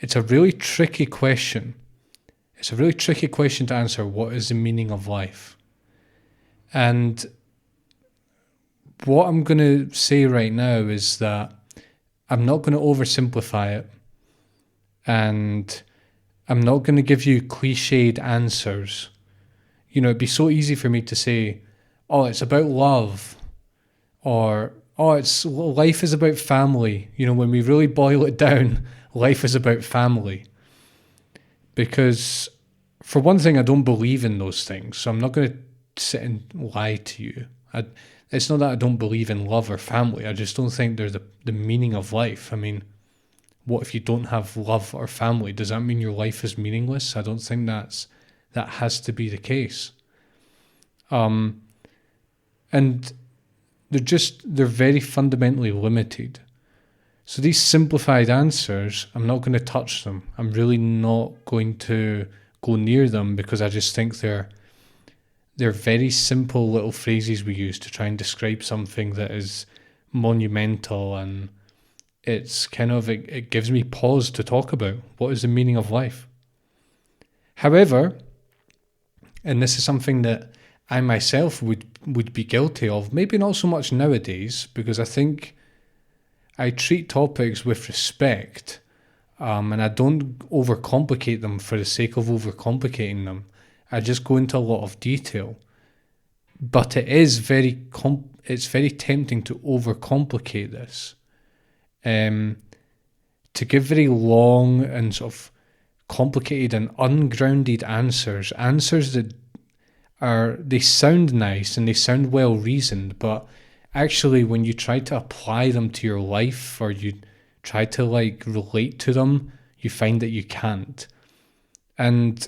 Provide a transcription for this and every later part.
it's a really tricky question. It's a really tricky question to answer. What is the meaning of life? And what I'm going to say right now is that I'm not going to oversimplify it. And I'm not going to give you cliched answers. It'd be so easy for me to say, oh, it's about love. Or, oh, life is about family. When we really boil it down, life is about family. Because for one thing, I don't believe in those things. So I'm not going to sit and lie to you. It's not that I don't believe in love or family. I just don't think they're the meaning of life. I mean, what if you don't have love or family? Does that mean your life is meaningless? I don't think that has to be the case. And they're very fundamentally limited. So these simplified answers, I'm not going to touch them. I'm really not going to go near them because I just think they're very simple little phrases we use to try and describe something that is monumental, and it's kind of, it gives me pause to talk about what is the meaning of life. However, and this is something that I myself would be guilty of, maybe not so much nowadays, because I think I treat topics with respect, and I don't overcomplicate them for the sake of overcomplicating them. I just go into a lot of detail. But it is it's very tempting to overcomplicate this. To give very long and sort of complicated and ungrounded answers that they sound nice and they sound well reasoned, but actually when you try to apply them to your life or you try to relate to them, you find that you can't. And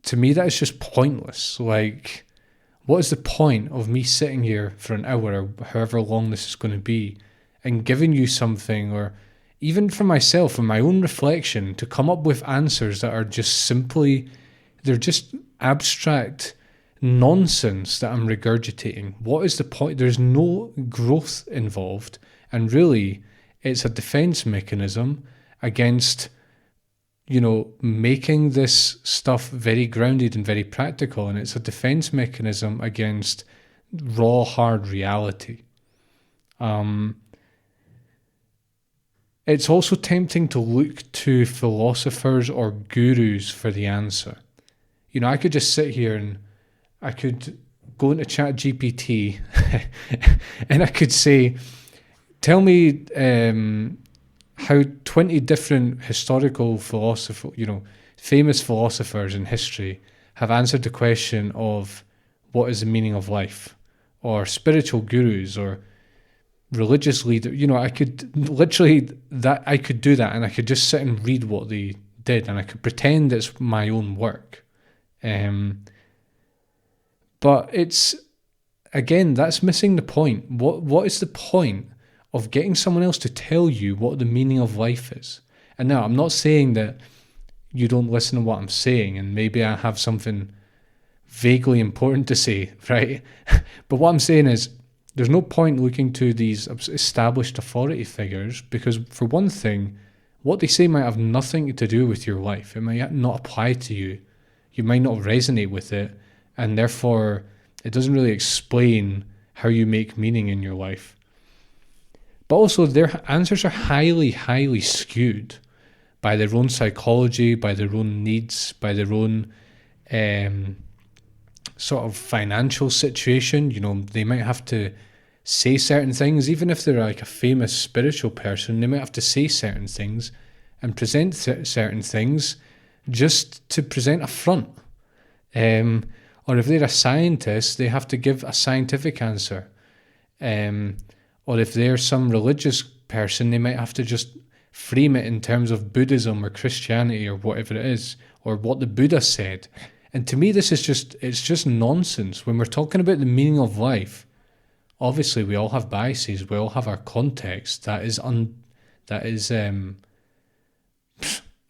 to me, that is just pointless. What is the point of me sitting here for an hour or however long this is going to be and giving you something, or even for myself, for my own reflection, to come up with answers that are just they're just abstract nonsense that I'm regurgitating? What is the point? There's no growth involved, and really it's a defense mechanism against making this stuff very grounded and very practical, and it's a defense mechanism against raw, hard reality. It's also tempting to look to philosophers or gurus for the answer. I could just sit here and I could go into ChatGPT and I could say, tell me how 20 different historical philosophers, famous philosophers in history have answered the question of what is the meaning of life, or spiritual gurus or religious leaders. I could do that, and I could just sit and read what they did, and I could pretend it's my own work. But it's, again, that's missing the point. What is the point of getting someone else to tell you what the meaning of life is? And now, I'm not saying that you don't listen to what I'm saying, and maybe I have something vaguely important to say, right? But what I'm saying is, there's no point looking to these established authority figures, because for one thing, what they say might have nothing to do with your life. It might not apply to you. You might not resonate with it, and therefore it doesn't really explain how you make meaning in your life. But also, their answers are highly, highly skewed by their own psychology, by their own needs, by their own sort of financial situation. They might have to say certain things, even if they're like a famous spiritual person, they might have to say certain things and present certain things just to present a front. Or if they're a scientist, they have to give a scientific answer. Or if they're some religious person, they might have to just frame it in terms of Buddhism or Christianity or whatever it is, or what the Buddha said. And to me, it's just nonsense. When we're talking about the meaning of life, obviously we all have biases, we all have our context. I'm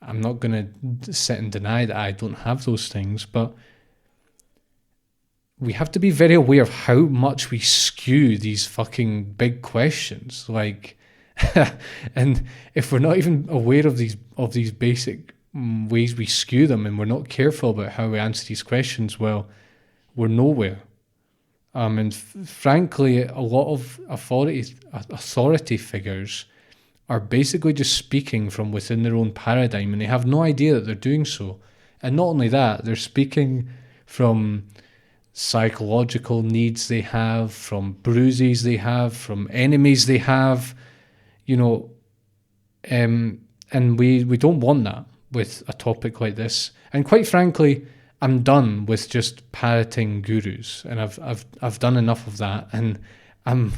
not going to sit and deny that I don't have those things, but we have to be very aware of how much we skew these fucking big questions. And if we're not even aware of these basic ways we skew them, and we're not careful about how we answer these questions, well, we're nowhere. And frankly, a lot of authority figures are basically just speaking from within their own paradigm, and they have no idea that they're doing so. And not only that, they're speaking from psychological needs they have, from bruises they have, from enemies they have, and we don't want that with a topic like this. And quite frankly, I'm done with just parroting gurus, and I've done enough of that. And I'm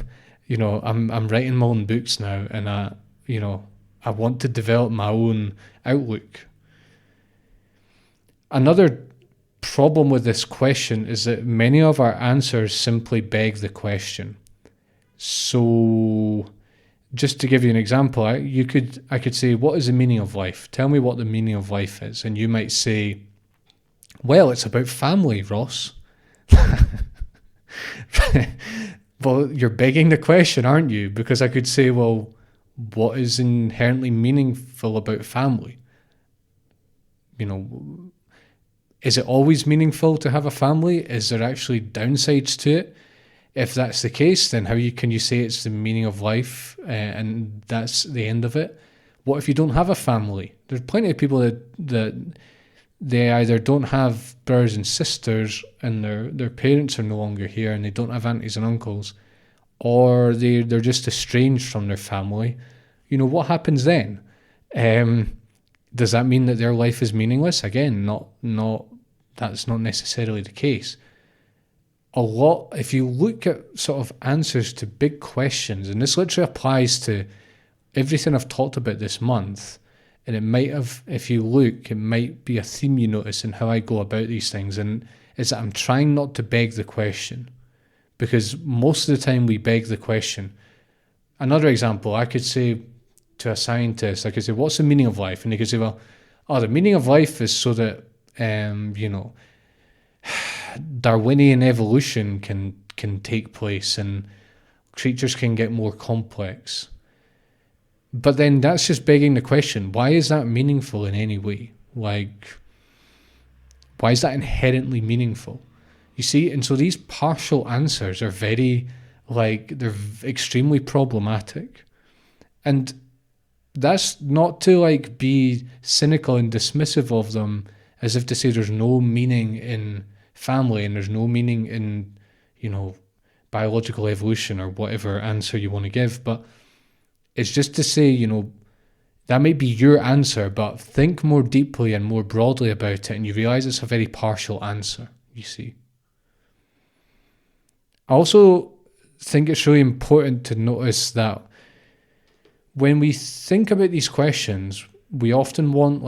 writing my own books now, and I want to develop my own outlook. Another problem with this question is that many of our answers simply beg the question. So, just to give you an example, I could say, what is the meaning of life? Tell me what the meaning of life is. And you might say, well, it's about family, Ross. Well, you're begging the question, aren't you? Because I could say, well, what is inherently meaningful about family? Is it always meaningful to have a family? Is there actually downsides to it? If that's the case, then can you say it's the meaning of life and that's the end of it? What if you don't have a family? There's plenty of people that they either don't have brothers and sisters, and their parents are no longer here, and they don't have aunties and uncles, or they're just estranged from their family. What happens then? Does that mean that their life is meaningless? Again, that's not necessarily the case. If you look at sort of answers to big questions, and this literally applies to everything I've talked about this month, and it might have, if you look, it might be a theme you notice in how I go about these things, and is that I'm trying not to beg the question, because most of the time we beg the question. Another example, I could say to a scientist, I could say, what's the meaning of life? And they could say, well, the meaning of life is so that, Darwinian evolution can take place and creatures can get more complex. But then that's just begging the question, why is that meaningful in any way? Like, why is that inherently meaningful? You see, and so these partial answers are they're extremely problematic. And that's not to be cynical and dismissive of them, as if to say there's no meaning in family and there's no meaning in, biological evolution or whatever answer you want to give. But it's just to say, that may be your answer, but think more deeply and more broadly about it, and you realize it's a very partial answer, you see. I also think it's really important to notice that when we think about these questions, we often want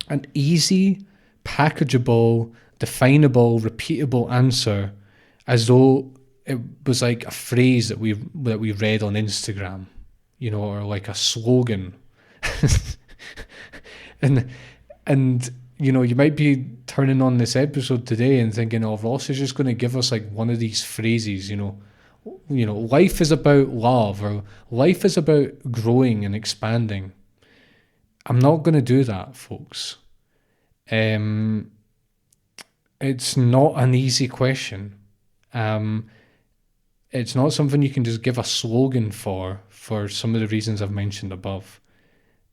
an easy, packageable, definable, repeatable answer, as though it was like a phrase that we read on Instagram, or like a slogan. and you might be turning on this episode today and thinking, oh, Ross is just going to give us one of these phrases, life is about love, or life is about growing and expanding. I'm not going to do that, folks. It's not an easy question. It's not something you can just give a slogan for some of the reasons I've mentioned above.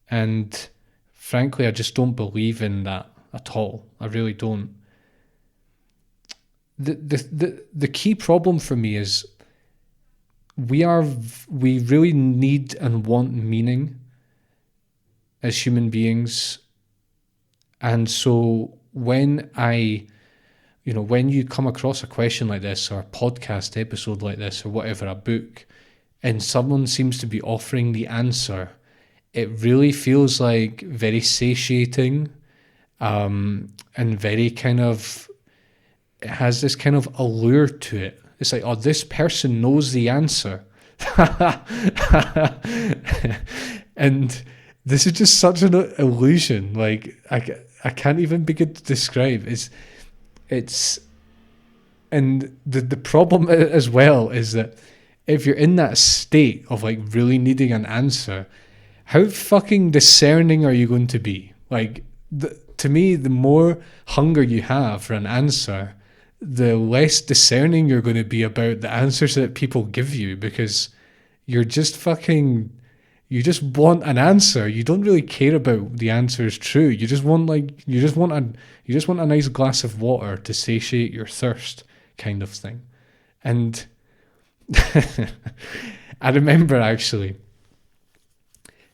And frankly, I just don't believe in that at all. I really don't. The key problem for me is we really need and want meaning as human beings. And so when you come across a question like this, or a podcast episode like this, or whatever, a book, and someone seems to be offering the answer, it really feels very satiating, and very it has this kind of allure to it. It's like, oh, this person knows the answer. And this is just such an illusion. I can't even begin to describe. And the problem as well is that if you're in that state of like really needing an answer, how fucking discerning are you going to be? Like, to me, the more hunger you have for an answer, the less discerning you're going to be about the answers that people give you, because you're just fucking, you just want an answer. You don't really care about the answer is true. You just want a nice glass of water to satiate your thirst, kind of thing. And I remember, actually,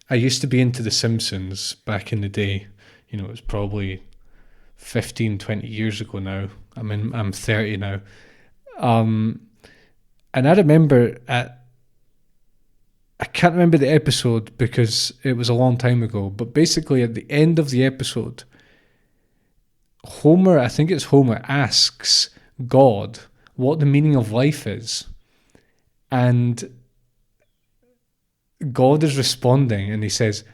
I used to be into The Simpsons back in the day. You know, it was probably 15, 20 years ago now. I'm 30 now. And I remember I can't remember the episode because it was a long time ago, but basically at the end of the episode, I think it's Homer, asks God what the meaning of life is. And God is responding, and he says,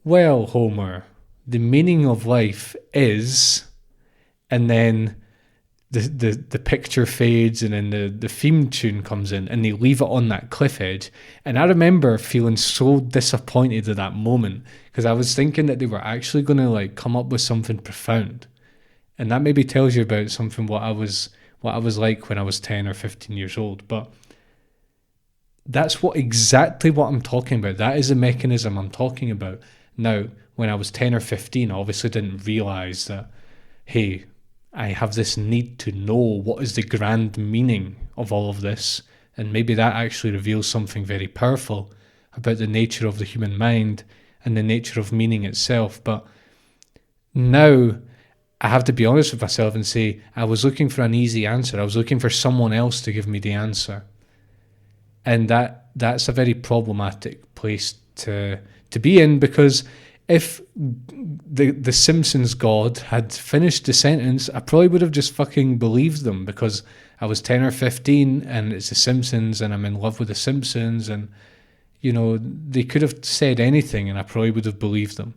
well, Homer, the meaning of life is, and then the picture fades, and then the theme tune comes in, and they leave it on that cliff edge. And I remember feeling so disappointed at that moment, because I was thinking that they were actually going to like come up with something profound. And that maybe tells you about something what I was like when I was 10 or 15 years old. But that's exactly what I'm talking about. That is the mechanism I'm talking about. Now, when I was 10 or 15, I obviously didn't realize that, hey, I have this need to know what is the grand meaning of all of this. And maybe that actually reveals something very powerful about the nature of the human mind and the nature of meaning itself. But now I have to be honest with myself and say, I was looking for an easy answer. I was looking for someone else to give me the answer. And that's a very problematic place to be in, because if the Simpsons God had finished the sentence, I probably would have just fucking believed them, because I was 10 or 15 and it's the Simpsons and I'm in love with the Simpsons, and, you know, they could have said anything and I probably would have believed them.